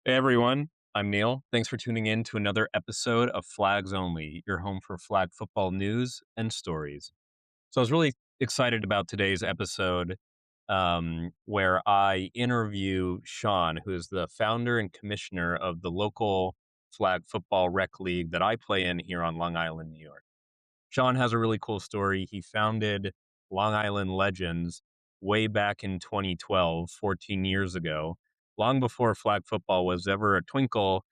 Hey everyone, I'm Neil. Thanks for tuning in to another episode of Flags Only, your home for flag football news and stories. So I was really excited about today's episode, where I interview Shawn, who is the founder and commissioner of the local flag football rec league that I play in here on Long Island, New York. Shawn has a really cool story. He founded Long Island Legends way back in 2012, 14 years ago, long before flag football was ever a twinkle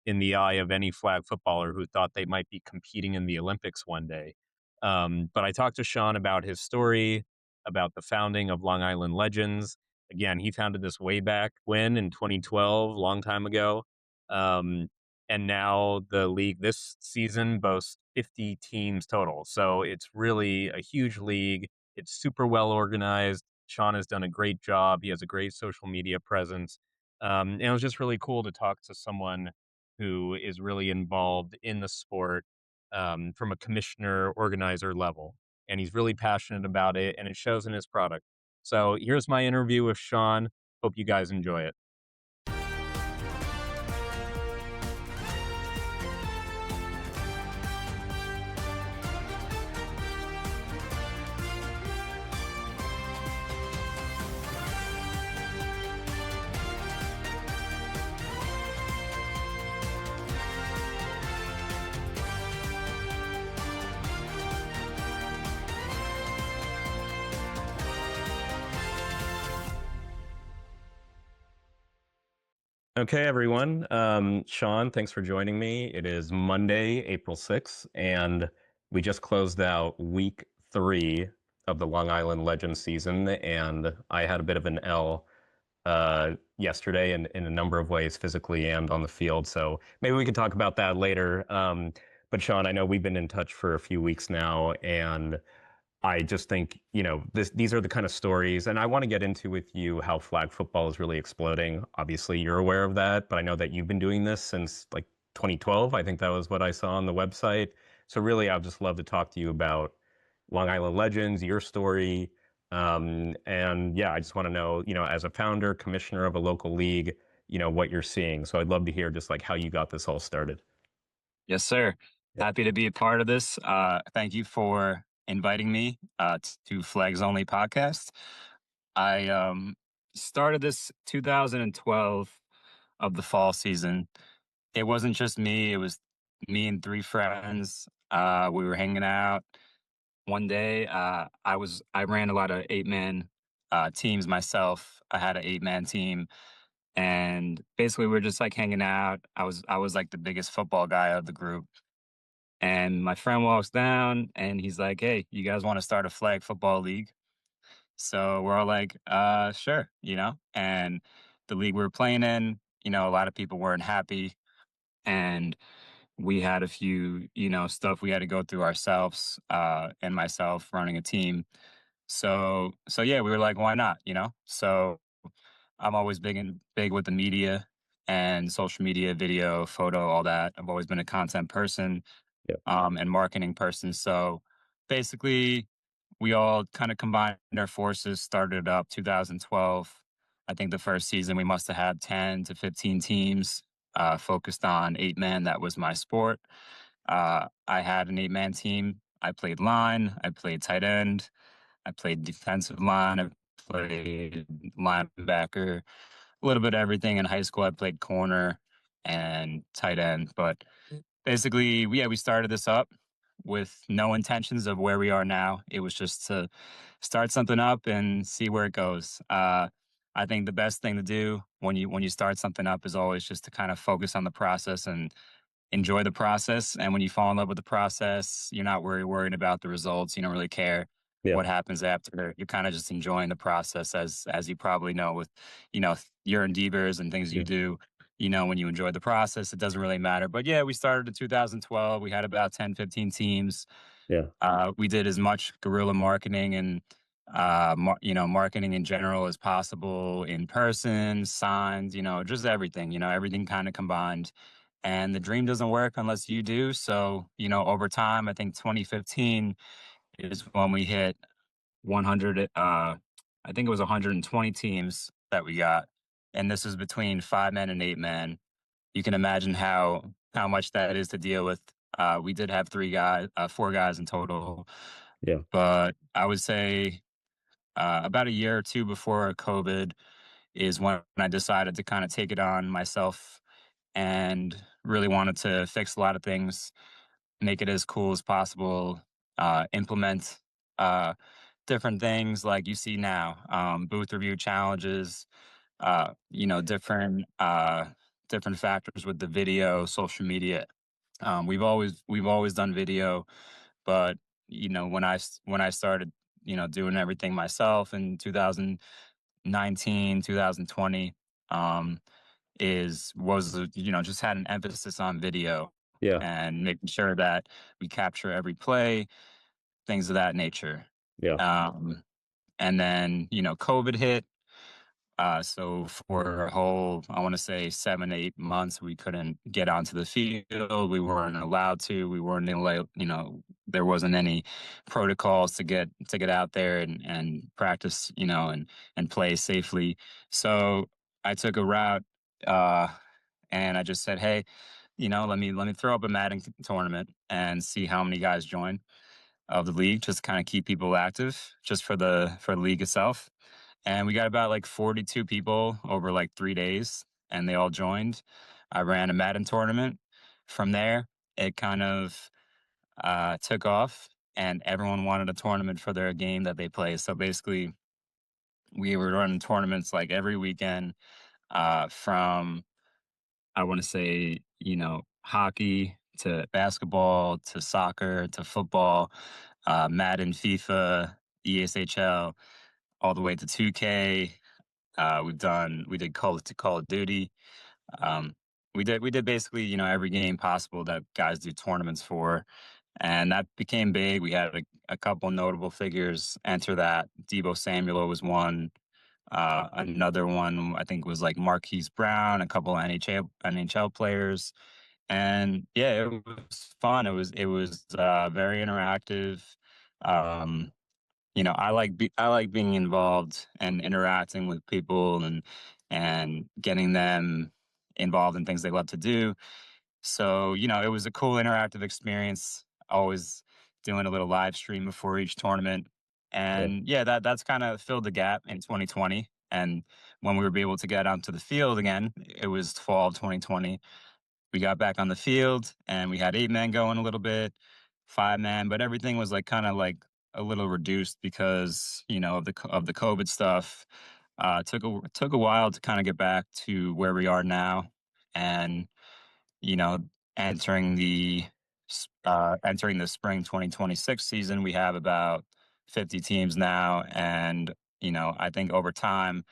in the eye of any flag footballer who thought they might be competing in the Olympics one day. But I talked to Shawn about his story, about the founding of Long Island Legends. Again, he founded this way back when in 2012, long time ago. Um, and now the league this season boasts 50 teams total. So it's really a huge league. It's super well organized. Shawn has done a great job. He has a great social media presence. And it was just really cool to talk to someone who is really involved in the sport from a commissioner organizer level. And he's really passionate about it, and it shows in his product. So here's my interview with Shawn. Hope you guys enjoy it. Okay, everyone. Shawn, thanks for joining me. It is Monday, April 6th, and we just closed out week 3 of the Long Island Legends season, and I had a bit of an L yesterday in a number of ways, physically and on the field. So maybe we could talk about that later. But Shawn, I know we've been in touch for a few weeks now, and I just think, these are the kind of stories, and I want to get into with you how flag football is really exploding. Obviously, you're aware of that, but I know that you've been doing this since like 2012. I think that was what I saw on the website. So really, I'd just love to talk to you about Long Island Legends, your story. And yeah, I just want to know, as a founder, commissioner of a local league, what you're seeing. So I'd love to hear just like how you got this all started. Yes, sir. Yeah. Happy to be a part of this. Thank you for inviting me to Flags Only podcast. I started this 2012 of the fall season. It wasn't just me; it was me and three friends. We were hanging out one day. I ran a lot of 8 man teams myself. I had an 8 man team, and basically we were just like hanging out. I was like the biggest football guy of the group, and my friend walks down and he's like, "Hey, you guys want to start a flag football league?" So we're all like, sure, And the league we were playing in, a lot of people weren't happy. And we had a few, stuff we had to go through ourselves, and myself running a team. So yeah, we were like, why not, So I'm always big with the media and social media, video, photo, all that. I've always been a content person, Yeah. and marketing person. So basically, we all kind of combined our forces, started up 2012. I think the first season we must have had 10 to 15 teams, focused on 8 man. That was my sport. I had an 8 man team. I played line, I played tight end, I played defensive line, I played linebacker, a little bit of everything. In high school, I played corner and tight end. But basically, yeah, we started this up with no intentions of where we are now. It was just to start something up and see where it goes. I think the best thing to do when you start something up is always just to kind of focus on the process and enjoy the process. And when you fall in love with the process, you're not worried about the results. You don't really care Yeah. what happens after. You're kind of just enjoying the process, as you probably know with, your endeavors and things you Yeah. do. When you enjoy the process, it doesn't really matter. But yeah, we started in 2012. We had about 10, 15 teams. Yeah. We did as much guerrilla marketing and marketing in general as possible, in person, signs, just everything. Everything kind of combined. And the dream doesn't work unless you do. So, over time, I think 2015 is when we hit 100. I think it was 120 teams that we got. and this is between 5 men and 8 men. You can imagine how much that is to deal with. We did have 4 guys in total, Yeah. but I would say about a year or two before COVID is when I decided to kind of take it on myself and really wanted to fix a lot of things, make it as cool as possible, implement uh, different things like you see now, booth review challenges, different factors with the video, social media. We've always done video, but when I started, doing everything myself in 2019, 2020, um, is was just had an emphasis on video Yeah. and making sure that we capture every play, things of that nature. Yeah. Um, and then COVID hit. So for a whole, I want to say 7, 8 months, we couldn't get onto the field. We weren't allowed to. We weren't allowed. There wasn't any protocols to get out there and practice. And play safely. So I took a route, uh, and I just said, "Hey, let me throw up a Madden tournament and see how many guys join of the league, just kind of keep people active, just for the league itself." And we got about like 42 people over like 3 days, and they all joined. I ran a Madden tournament. From there, it kind of took off, and everyone wanted a tournament for their game that they play. So basically, we were running tournaments like every weekend, from I want to say hockey to basketball to soccer to football, Madden, FIFA, ESHL, all the way to 2K. We did Call of Duty. Um, we did basically every game possible that guys do tournaments for, and that became big. We had a couple notable figures enter that. Debo Samuel was one. Another one I think was like Marquise Brown, a couple of NHL players, and yeah, it was fun. It was very interactive. Um, I like being involved and interacting with people and getting them involved in things they love to do. So, it was a cool interactive experience. Always doing a little live stream before each tournament. Yeah. And yeah, that's kind of filled the gap in 2020. And when we were able to get onto the field again, it was fall of 2020. We got back on the field and we had 8 men going a little bit, 5 men, but everything was like kind of like a little reduced because of the COVID stuff. Took a while to kind of get back to where we are now, and you know, entering the spring 2026 season, we have about 50 teams now, and I think over time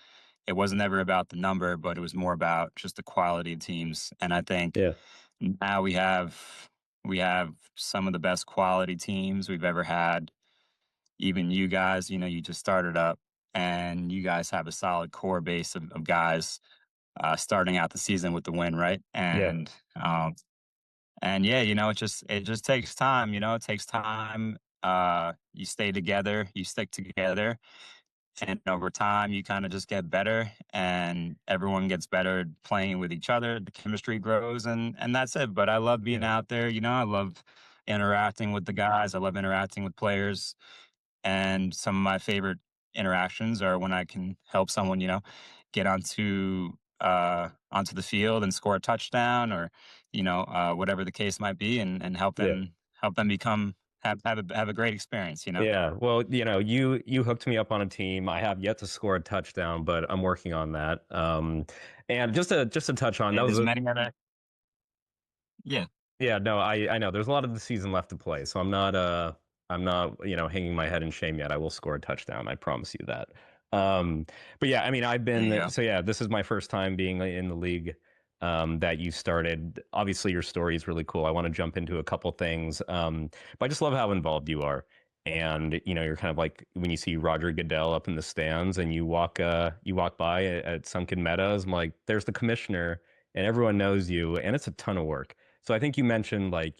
it wasn't ever about the number, but it was more about just the quality of teams. And I think Yeah. now we have some of the best quality teams we've ever had. Even you guys, you just started up, and you guys have a solid core base of guys starting out the season with the win, right? Yeah. And yeah, it just takes time. It takes time. You stay together, you stick together, and over time, you kind of just get better, and everyone gets better at playing with each other. The chemistry grows, and that's it. But I love being Yeah. out there. I love interacting with the guys. I love interacting with players. And some of my favorite interactions are when I can help someone, get onto the field and score a touchdown, or whatever the case might be, and help Yeah. them become have a great experience. Yeah. Well, you hooked me up on a team. I have yet to score a touchdown, but I'm working on that. And just to touch on that was There's a many other. Yeah. Yeah, no, I know there's a lot of the season left to play, so I'm not hanging my head in shame yet. I will score a touchdown. I promise you that. Um, but yeah, I mean, There you go. yeah, this is my first time being in the league that you started. Obviously, your story is really cool. I want to jump into a couple things, but I just love how involved you are. And you're kind of like when you see Roger Goodell up in the stands, and you walk by at Sunken Meadows. I'm like, there's the commissioner, and everyone knows you, and it's a ton of work. So I think you mentioned like,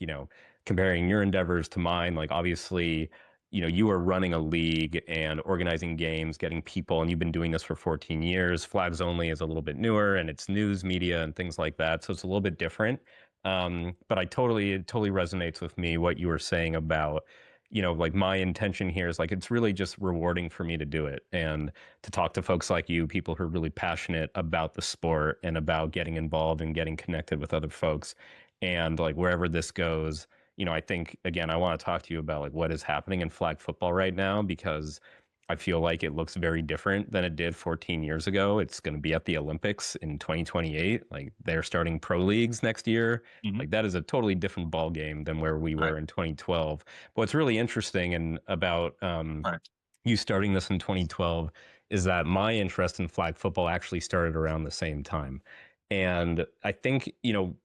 comparing your endeavors to mine. Like obviously, you are running a league and organizing games, getting people, and you've been doing this for 14 years. Flags Only is a little bit newer and it's news media and things like that. So it's a little bit different. But it totally resonates with me what you were saying about, like my intention here is like it's really just rewarding for me to do it and to talk to folks like you, people who are really passionate about the sport and about getting involved and getting connected with other folks. And like wherever this goes, I think again, I want to talk to you about like what is happening in flag football right now because I feel like it looks very different than it did 14 years ago. It's going to be at the Olympics in 2028. Like they're starting pro leagues next year. Hmm. Like that is a totally different ball game than where we Right. were in 2012. But what's really interesting and about Right. you starting this in 2012 is that my interest in flag football actually started around the same time. And I think,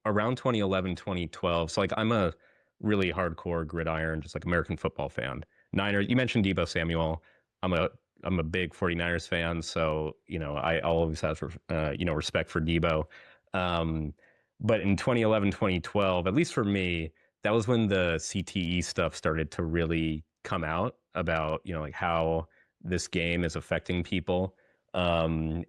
around 2011, 2012. So like I'm a really hardcore gridiron, just like American football fan. Niners, you mentioned Debo Samuel. I'm a I'm a big 49ers fan, so I'll always have respect for Debo. Um, but in 2011, 2012, at least for me, that was when the CTE stuff started to really come out about, like how this game is affecting people. And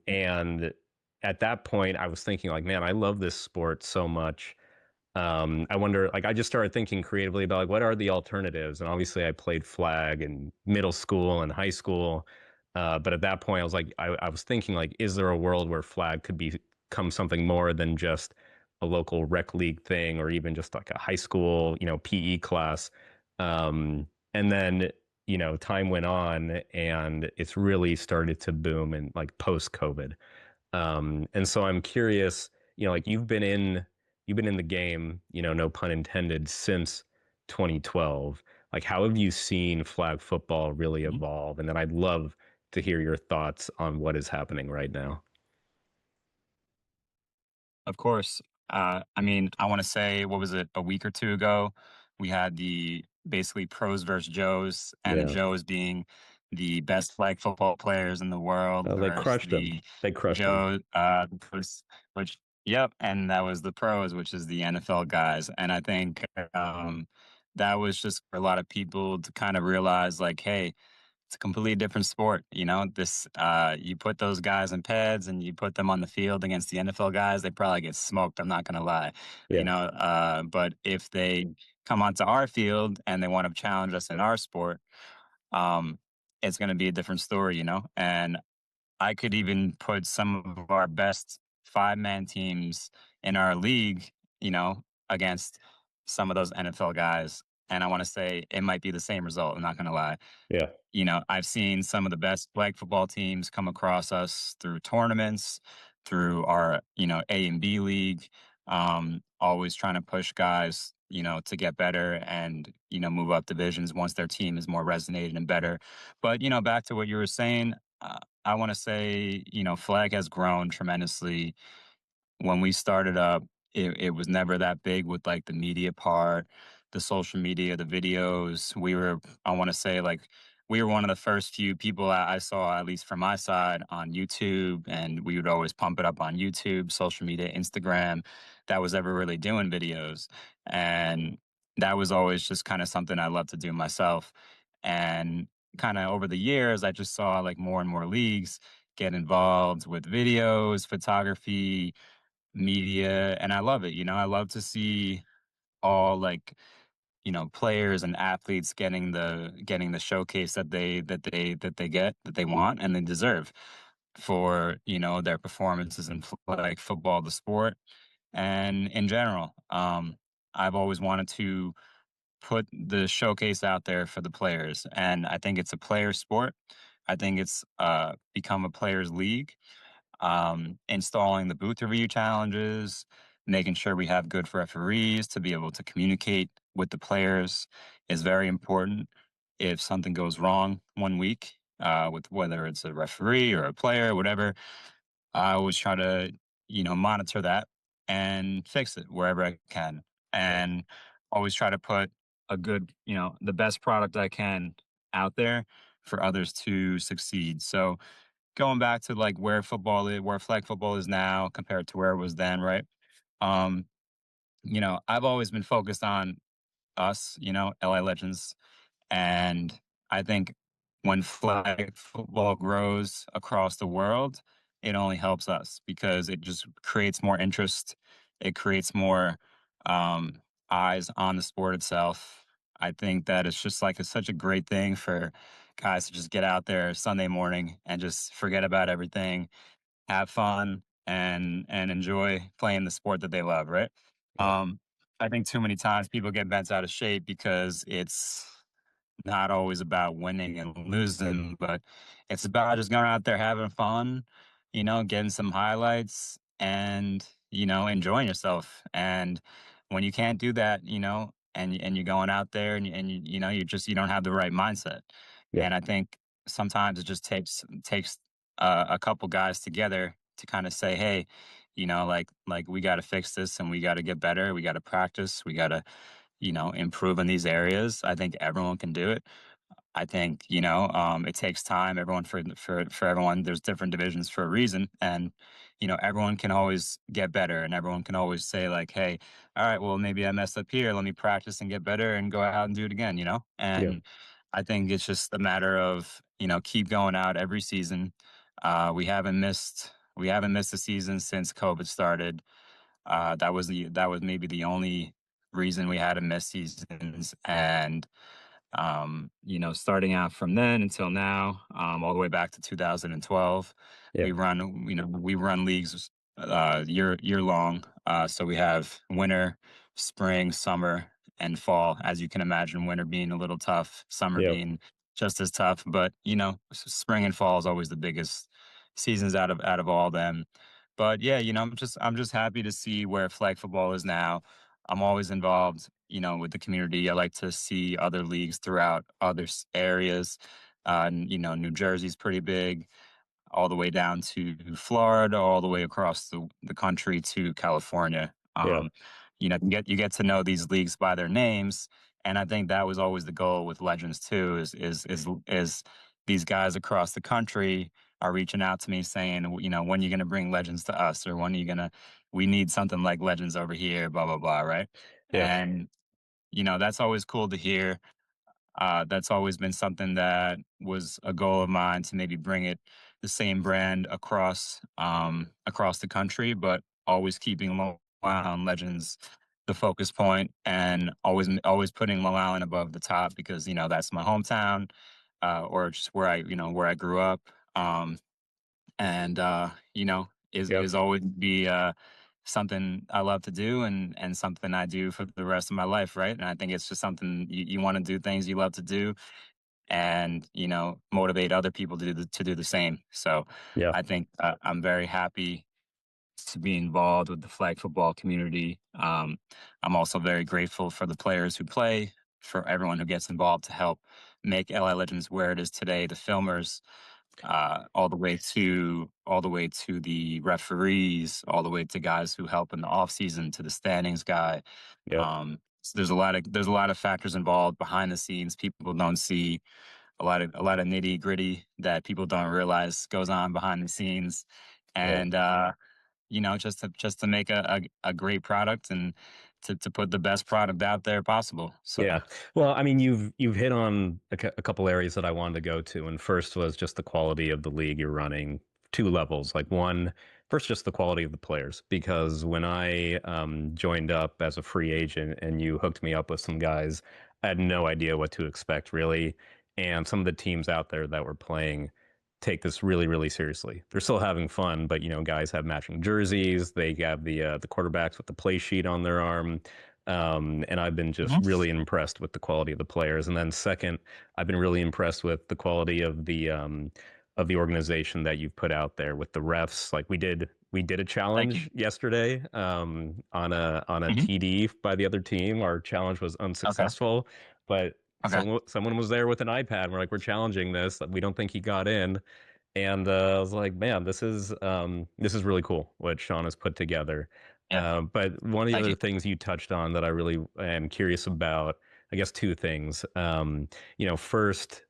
at that point, I was thinking, like, man, I love this sport so much. I wonder, like, I just started thinking creatively about like what are the alternatives, and obviously, I played flag in middle school and high school, but at that point, I was thinking, like, is there a world where flag could become something more than just a local rec league thing, or even just like a high school, PE class? And then time went on, and it's really started to boom and like post COVID. And so I'm curious, like you've been in the game, no pun intended, since 2012. Like, how have you seen flag football really Mhm. evolve? And then I'd love to hear your thoughts on what is happening right now. Of course. I mean, I want to say, what was it, a week or two ago? We had the basically pros versus Joes, and the Yeah. Joes being the best flag football players in the world They versus crushed them. the They crushed them. Joe, which, yep, and that was the pros, which is the NFL guys. And I think that was just for a lot of people to kind of realize, like, hey, it's a completely different sport. This you put those guys in pads and you put them on the field against the NFL guys, they probably get smoked. I'm not gonna lie. Yeah. But if they come onto our field and they want to challenge us in our sport, um, it's gonna be a different story. And I could even put some of our best five-man teams in our league, against some of those NFL guys. And I want to say it might be the same result. I'm not gonna lie. Yeah. I've seen some of the best flag football teams come across us through tournaments, through our, A and B league, always trying to push guys, to get better and, move up divisions once their team is more resonated and better. But, back to what you were saying, I want to say, flag has grown tremendously. When we started up, it was never that big with like the media part, the social media, the videos. I want to say, like, we were one of the first few people I saw, at least from my side, on YouTube. And we would always pump it up on YouTube, social media, Instagram, that was ever really doing videos. And that was always just kind of something I love to do myself. And kind of over the years, I just saw like more and more leagues get involved with videos, photography, media, and I love it. I love to see all, like, players and athletes getting the showcase that they want and they deserve for, their performances in like football, the sport, and in general. I've always wanted to put the showcase out there for the players, and I think it's a player sport. I think it's become a players league. Installing the booth review challenges, making sure we have good referees to be able to communicate with the players is very important. If something goes wrong one week, with whether it's a referee or a player, whatever, I always try to, monitor that and fix it wherever I can. Yeah. And always try to put the best product I can out there for others to succeed. So, going back to like where flag football is now compared to where it was then, right? Um, I've always been focused on us, LA Legends, and I think when flag football grows across the world, it only helps us because it just creates more interest. It creates more um, eyes on the sport itself. I think that it's just like it's such a great thing for guys to just get out there Sunday morning and just forget about everything, have fun, and enjoy playing the sport that they love, right? Yep. Um, I think too many times people get bent out of shape because it's not always about winning and losing, but it's about just going out there having fun, getting some highlights and, enjoying yourself. And when you can't do that, and you're going out there and you don't have the right mindset. Yeah. And I think sometimes it just takes a couple guys together to kind of say, hey, like we got to fix this and we got to get better. We got to practice. We got to improve in these areas. I think everyone can do it. I think it takes time. Everyone for everyone, there's different divisions for a reason, and everyone can always get better, and everyone can always say like, "Hey, all right, well maybe I messed up here. Let me practice and get better, and go out and do it again." Yeah. And I think it's just a matter of keep going out every season. We haven't missed a season since COVID started. That was maybe the only reason we had to miss seasons, and starting out from then until now, all the way back to 2012, Yeah. we run leagues year long. So we have winter, spring, summer, and fall. As you can imagine, winter being a little tough, summer Yeah. being just as tough. But spring and fall is always the biggest seasons out of all them. But yeah, I'm just happy to see where flag football is now. I'm always involved, with the community. I like to see other leagues throughout other areas. New Jersey's pretty big, all the way down to Florida, all the way across the country to California. Yeah. You get to know these leagues by their names, and I think that was always the goal with Legends too. Is these guys across the country are reaching out to me saying, when are you going to bring Legends to us, or when are you going to? We need something like Legends over here, blah blah blah, right? Yeah. And that's always cool to hear. That's always been something that was a goal of mine to maybe bring it the same brand across the country, but always keeping Long Island Legends the focus point, and always putting Long Island above the top because that's my hometown, or just where I grew up. And Yep. is always be something I love to do, and something I do for the rest of my life, right? And I think it's just something you want to do, things you love to do, and motivate other people to do the same. So Yeah. I think I'm very happy to be involved with the flag football community. I'm also very grateful for the players who play, for everyone who gets involved to help make LA Legends where it is today, the filmers, all the way to the referees, all the way to guys who help in the off season, to the standings guy. Yep. So there's a lot of factors involved behind the scenes. People don't see a lot of nitty gritty that people don't realize goes on behind the scenes, Yeah. and just to make a great product, and to put the best product out there possible. So. Yeah. Well, I mean, you've hit on a couple areas that I wanted to go to, and first was just the quality of the league you're running. Two levels. Like one, first, just the quality of the players. Because when I joined up as a free agent and you hooked me up with some guys, I had no idea what to expect really. And some of the teams out there that were playing take this really, really seriously. They're still having fun, but guys have matching jerseys. They have the quarterbacks with the play sheet on their arm. And I've been just Mhm. really impressed with the quality of the players. And then second, I've been really impressed with the quality of the organization that you've put out there with the refs. Like we did a Thank you. challenge yesterday on a Hmm. TD by the other team. Our challenge was Okay. unsuccessful, but Okay. someone was there with an iPad. And we're like, we're challenging this. We don't think he got in. And I was like, man, this is really cool what Shawn has put together. Yeah. But one of the Thank other you. things you touched on that I really am curious about, I guess two things. First,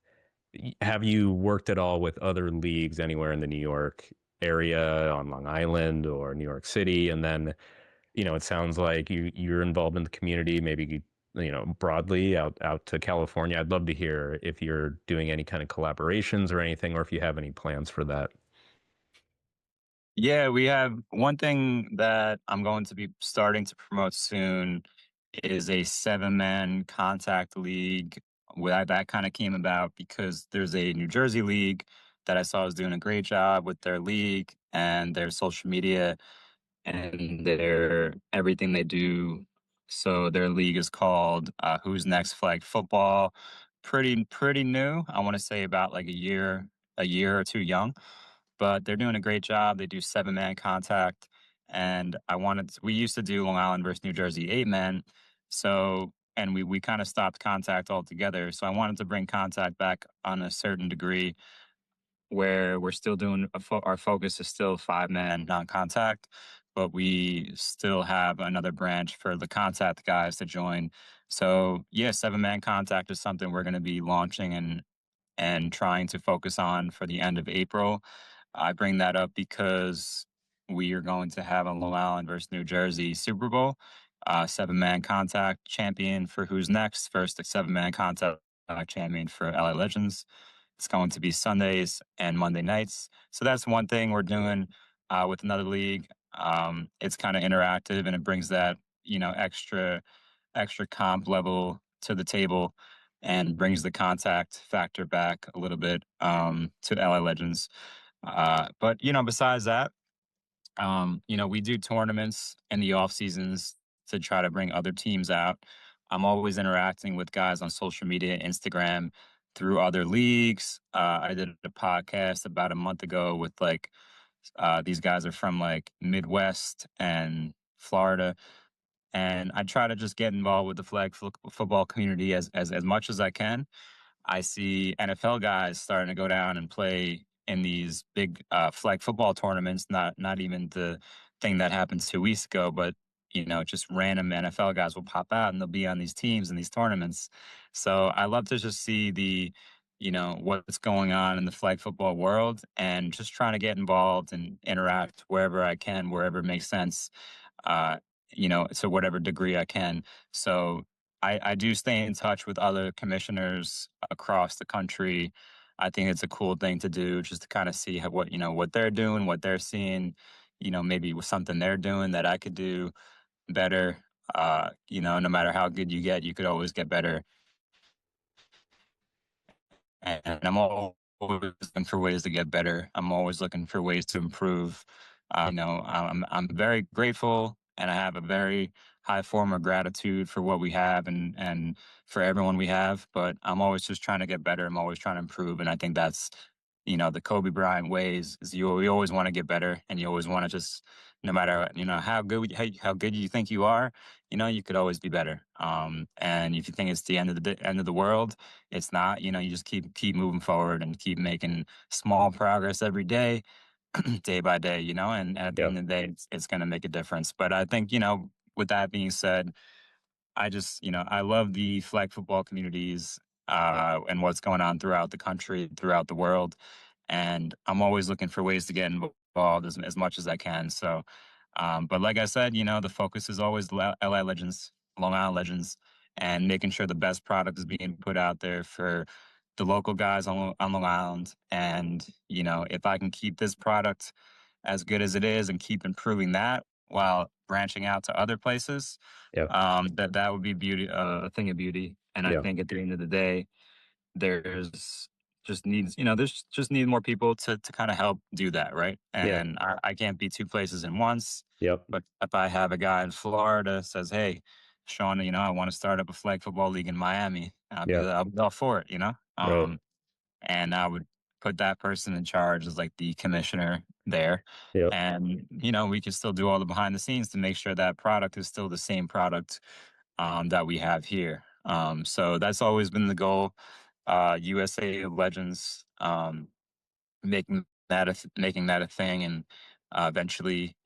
have you worked at all with other leagues anywhere in the New York area, on Long Island or New York City? And then, it sounds like you're involved in the community, maybe broadly out to California. I'd love to hear if you're doing any kind of collaborations or anything, or if you have any plans for that. Yeah, we have one thing that I'm going to be starting to promote soon is a 7-man contact league. Where that kind of came about because there's a New Jersey league that I saw was doing a great job with their league and their social media and their everything they do. So their league is called Who's Next Flag Football. Pretty new. I want to say about like a year or two young, but they're doing a great job. They do 7-man contact, and we used to do Long Island versus New Jersey 8-man. So and we kind of stopped contact altogether. So I wanted to bring contact back on a certain degree where we're still doing our focus is still 5-man non-contact, but we still have another branch for the contact guys to join. So yeah, 7-man contact is something we're going to be launching and trying to focus on for the end of April. I bring that up because we are going to have a Long Island versus New Jersey Super Bowl, 7-man contact champion for Who's Next, first 7-man contact champion for LA Legends. It's going to be Sundays and Monday nights. So that's one thing we're doing with another league. It's kind of interactive and it brings that extra comp level to the table and brings the contact factor back a little bit to LA Legends. But besides that, we do tournaments in the off seasons to try to bring other teams out. I'm always interacting with guys on social media, Instagram, through other leagues. I did a podcast about a month ago with these guys are from like Midwest and Florida, and I try to just get involved with the football community as much as I can. I see NFL guys starting to go down and play in these big flag football tournaments. Not even the thing that happened 2 weeks ago, but just random NFL guys will pop out and they'll be on these teams and these tournaments. So I love to just see what's going on in the flag football world and just trying to get involved and interact wherever I can, wherever it makes sense. Uh, to whatever degree I can. So I do stay in touch with other commissioners across the country. I think it's a cool thing to do just to kind of see what they're doing, what they're seeing, maybe with something they're doing that I could do better. No matter how good you get, you could always get better. And I'm always looking for ways to get better. I'm always looking for ways to improve. I'm very grateful, and I have a very high form of gratitude for what we have and for everyone we have. But I'm always just trying to get better. I'm always trying to improve, and I think that's the Kobe Bryant ways is you always want to get better, and you always want to just no matter how good you think you are, you could always be better. And if you think it's the end of the world, it's not. You just keep moving forward and keep making small progress every day, day by day. And at the Yeah, end of the day, it's going to make a difference. But I think with that being said, I love the flag football communities and what's going on throughout the country, throughout the world. And I'm always looking for ways to get involved as much as I can. So, but like I said, the focus is always LA Legends, Long Island Legends, and making sure the best product is being put out there for the local guys on Long Island. And, if I can keep this product as good as it is and keep improving that while branching out to other places, yeah, that would be a thing of beauty. And I yeah, think at the end of the day, there's there's just need more people to kind of help do that, right? yeah, And I can't be two places at once. yep, But if I have a guy in Florida says, "Hey, Shawn, I want to start up a flag football league in Miami," yeah, I'll be all for it, right, and I would put that person in charge as like the commissioner there. yep, And we can still do all the behind the scenes to make sure that product is still the same product that we have here. So that's always been the goal. USA Legends, making that a thing, and eventually,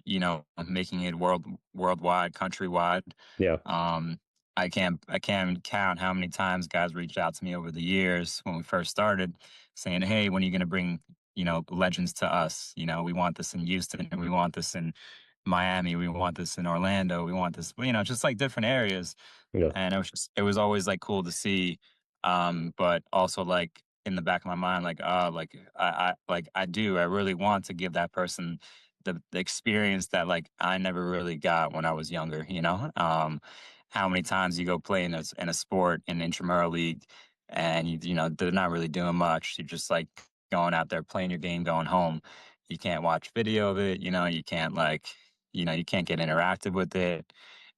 making it worldwide, countrywide. yeah, Um, I can't count how many times guys reached out to me over the years when we first started, saying, "Hey, when are you going to bring legends to us? We want this in Houston, and we want this in Miami, we want this in Orlando, we want this, just like different areas. Yeah. And it was always like cool to see. But also like in the back of my mind, like, I really want to give that person the experience that like I never really got when I was younger. How many times you go play in a sport in intramural league and they're not really doing much. You're just like going out there playing your game, going home. You can't watch video of it, you can't you can't get interactive with it.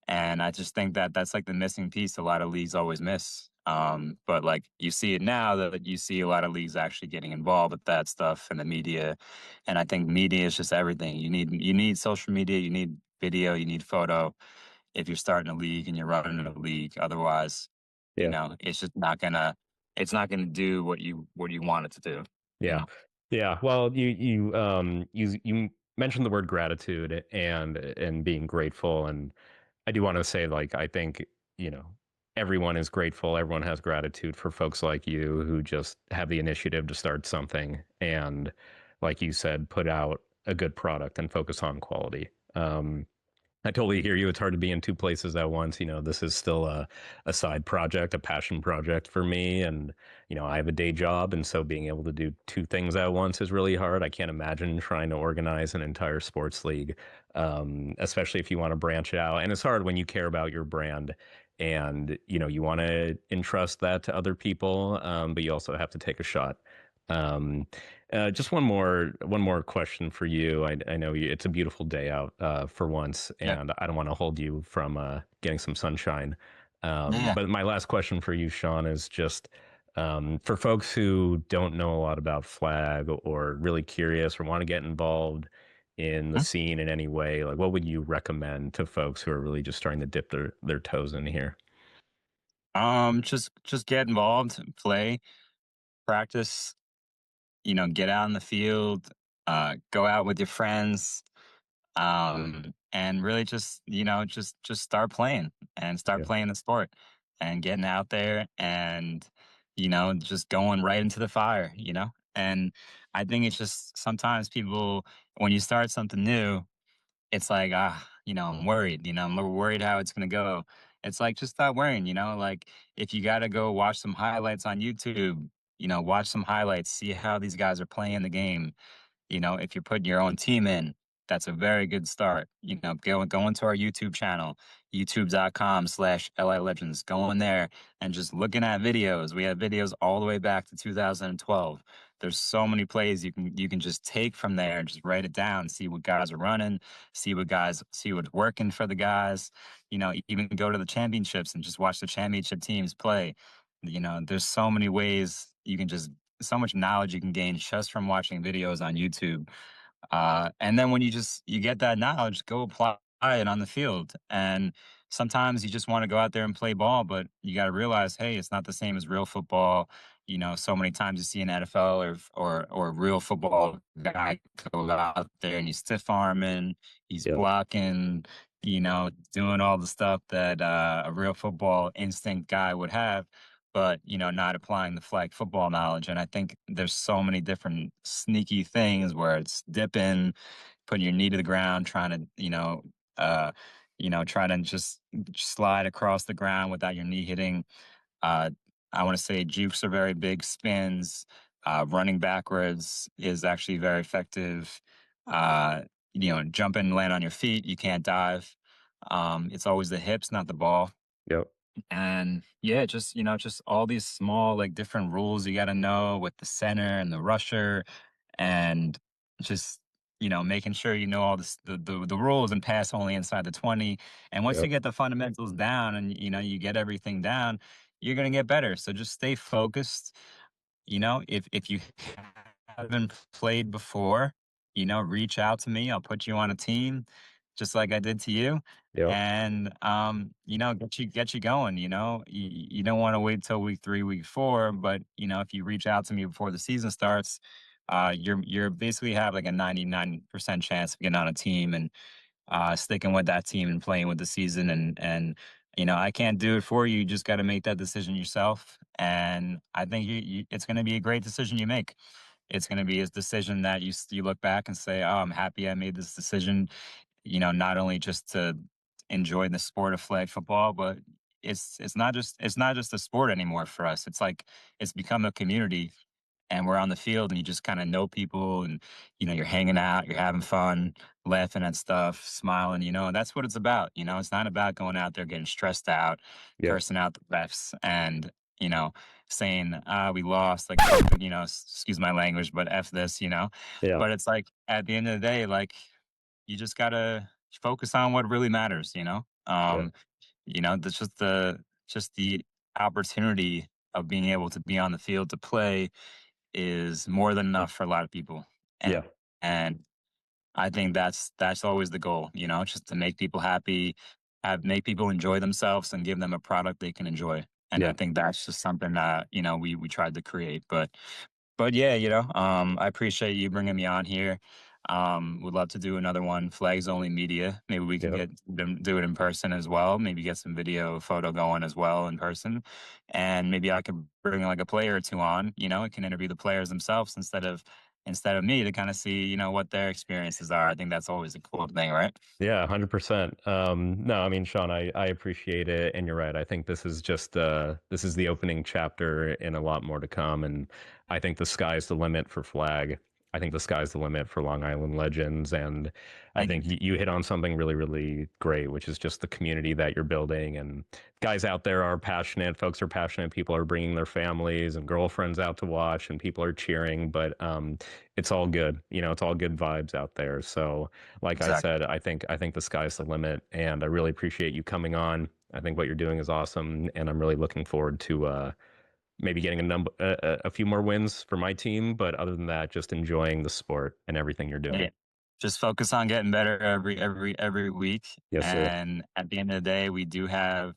And I just think that that's like the missing piece a lot of leagues always miss. But like you see it now that you see a lot of leagues actually getting involved with that stuff and the media. And I think media is just everything. You need social media, you need video, you need photo if you're starting a league and you're running a league. Otherwise, Yeah. it's just not gonna do what you want it to do, you Yeah. know? Yeah. Well, you mentioned the word gratitude and being grateful, and I do want to say, like, I think, you know, everyone is grateful. Everyone has gratitude for folks like you who just have the initiative to start something and, like you said, put out a good product and focus on quality. I totally hear you. It's hard to be in two places at once. This is still a side project, a passion project for me. And, I have a day job. And so being able to do two things at once is really hard. I can't imagine trying to organize an entire sports league, especially if you want to branch out. And it's hard when you care about your brand and, you want to entrust that to other people, but you also have to take a shot. Um, just one more question for you. I know it's a beautiful day out for once, Yeah. and I don't want to hold you from getting some sunshine. Yeah. Yeah. But my last question for you, Shawn, is just for folks who don't know a lot about Flag or really curious or want to get involved in the Mhm. scene in any way, like what would you recommend to folks who are really just starting to dip their toes in here? Just get involved, play, practice, get out in the field, go out with your friends, and really just, just start playing and start Yeah, playing the sport and getting out there and, just going right into the fire. And I think it's just sometimes people, when you start something new, it's like, I'm worried, I'm worried how it's going to go. It's like, just stop worrying, like if you got to go watch some highlights on YouTube, watch some highlights, see how these guys are playing the game. If you're putting your own team in, that's a very good start. Go into our YouTube channel, youtube.com/LI Legends. Go in there and just looking at videos. We have videos all the way back to 2012. There's so many plays you can just take from there and just write it down, see what guys are running, see what's working for the guys. Even go to the championships and just watch the championship teams play. There's so many ways so much knowledge you can gain just from watching videos on YouTube. And then when you get that knowledge, go apply it on the field. And sometimes you just want to go out there and play ball, but you got to realize, hey, it's not the same as real football. So many times you see an NFL or real football guy go out there and he's stiff arming, he's yeah, blocking, doing all the stuff that a real football instinct guy would have, but not applying the flag football knowledge. And I think there's so many different sneaky things where it's dipping, putting your knee to the ground, trying to try to just slide across the ground without your knee hitting. uh I want to say jukes are very big, spins, running backwards is actually very effective. uh Jump and land on your feet, you can't dive. It's always the hips, not the ball. yep, And yeah, just all these small, like, different rules you got to know with the center and the rusher, and just making sure you know all the rules and pass only inside the 20. And once you yep, get the fundamentals down and you get everything down, you're going to get better. So just stay focused. If you haven't played before, reach out to me. I'll put you on a team, just like I did to you, yep, and get you going. You don't want to wait till week 3, week 4, but if you reach out to me before the season starts, you're basically have like a 99% chance of getting on a team and sticking with that team and playing with the season. And I can't do it for you. You just got to make that decision yourself. And I think it's going to be a great decision you make. It's going to be a decision that you look back and say, "Oh, I'm happy I made this decision." not only just to enjoy the sport of flag football, but it's not just a sport anymore for us. It's like it's become a community, and we're on the field and you just kind of know people, and you're hanging out, you're having fun, laughing at stuff, smiling, and that's what it's about. It's not about going out there getting stressed out, Yep. cursing out the refs, and you know saying, we lost, like, fuck, excuse my language, but f this. Yeah. But it's like, at the end of the day, like, you just gotta focus on what really matters. Yeah. That's just the opportunity of being able to be on the field to play is more than enough for a lot of people. Yeah. And I think that's always the goal, just to make people happy, make people enjoy themselves and give them a product they can enjoy. And I Yeah. think that's just something that, we tried to create. But yeah, I appreciate you bringing me on here. Would love to do another one, Flags Only Media. Maybe we can Yep. get them do it in person as well. Maybe get some video, photo going as well in person, and maybe I could bring like a player or two on. It can interview the players themselves instead of me, to kind of see what their experiences are. I think that's always a cool thing, right? Yeah, 100%. No, I mean, Sean, I appreciate it, and you're right. I think this is the opening chapter in a lot more to come, and I think the sky's the limit for Flag. I think the sky's the limit for Long Island Legends, and I Thank you. think you hit on something really, really great, which is just the community that you're building. And guys out there are passionate, folks are passionate, people are bringing their families and girlfriends out to watch, and people are cheering. But it's all good, it's all good vibes out there. So like I Exactly. said, I think the sky's the limit, and I really appreciate you coming on. I think what you're doing is awesome, and I'm really looking forward to maybe getting a few more wins for my team. But other than that, just enjoying the sport and everything you're doing. Yeah. Just focus on getting better every week. Yes, sir. And at the end of the day, we do have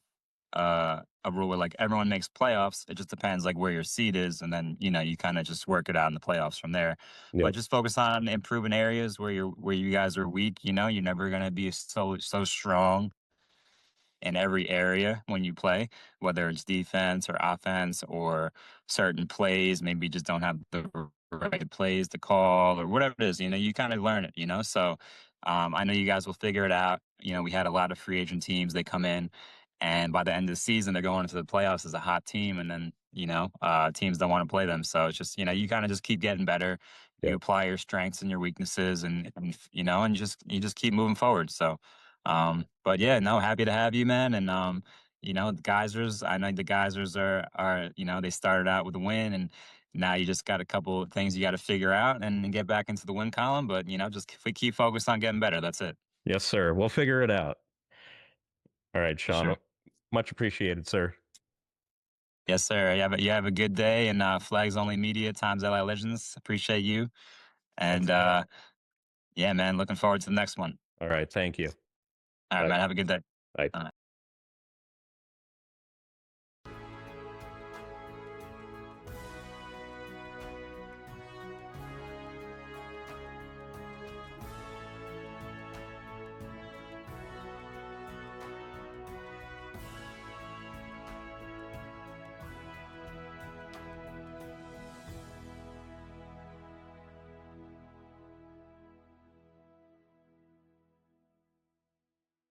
a rule where, like, everyone makes playoffs. It just depends, like, where your seed is, and then you kind of just work it out in the playoffs from there. But Yep. just focus on improving areas where you guys are weak. You're never gonna be so strong in every area when you play, whether it's defense or offense or certain plays. Maybe you just don't have the right plays to call or whatever it is. You kind of learn it. So I know you guys will figure it out. We had a lot of free agent teams. They come in, and by the end of the season, they're going into the playoffs as a hot team, and then teams don't want to play them. So it's just, you kind of just keep getting better. You Yep. apply your strengths and your weaknesses, and you just keep moving forward. So but yeah, no, happy to have you, man. And the Geysers, I know the Geysers are they started out with a win, and now you just got a couple of things you got to figure out and get back into the win column. But just if we keep focused on getting better, that's it. Yes, sir. We'll figure it out. All right, For Sean. sure. Much appreciated, sir. Yes, sir. You have a good day, and Flags Only Media times LA Legends. Appreciate you. And yeah, man, looking forward to the next one. All right. Thank you. All right, Bye. man. Have a good day. Bye.